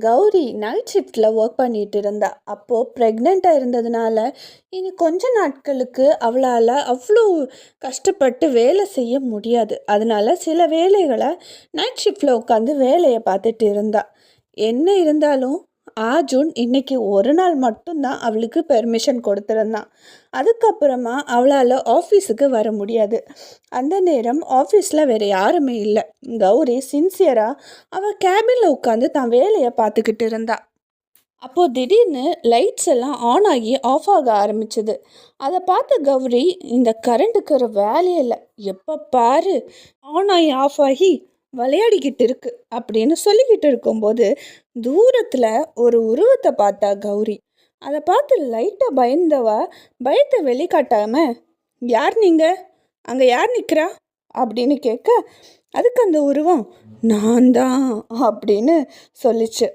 Gowri night ஷிஃப்டில் work பண்ணிட்டு இருந்தா. அப்போது ப்ரெக்னெண்ட்டாக இருந்ததுனால இனி கொஞ்ச நாட்களுக்கு அவளால் அவ்வளோ கஷ்டப்பட்டு வேலை செய்ய முடியாது. அதனால சில வேலைகளை நைட் ஷிஃப்டில் உட்காந்து வேலையை பார்த்துட்டு இருந்தா. என்ன இருந்தாலும் ஆஜூன் இன்னைக்கு ஒரு நாள் மட்டும்தான் அவளுக்கு பெர்மிஷன் கொடுத்துருந்தான். அதுக்கப்புறமா அவளால் ஆஃபீஸுக்கு வர முடியாது. அந்த நேரம் ஆஃபீஸில் வேறு யாருமே இல்லை. கௌரி சின்சியராக அவள் கேபினில் உட்காந்து தான் வேலையை பார்த்துக்கிட்டு இருந்தா. அப்போது திடீர்னு லைட்ஸ் எல்லாம் ஆன் ஆகி ஆஃப் ஆக ஆரம்பிச்சுது. அதை பார்த்த கௌரி, இந்த கரண்ட்டுக்கு ஒரு வேலையே இல்லை, எப்போ பாரு ஆன் ஆகி ஆஃப் ஆகி விளையாடிக்கிட்டு இருக்கு அப்படின்னு சொல்லிக்கிட்டு இருக்கும்போது தூரத்தில் ஒரு உருவத்தை பார்த்தா கௌரி. அதை பார்த்து லைட்டாக பயத்தை வெளிக்காட்டாம, யார் நீங்கள், அங்கே யார் நிற்கிறா அப்படின்னு கேட்க, அதுக்கு அந்த உருவம் நான் தான் அப்படின்னு சொல்லிச்சு.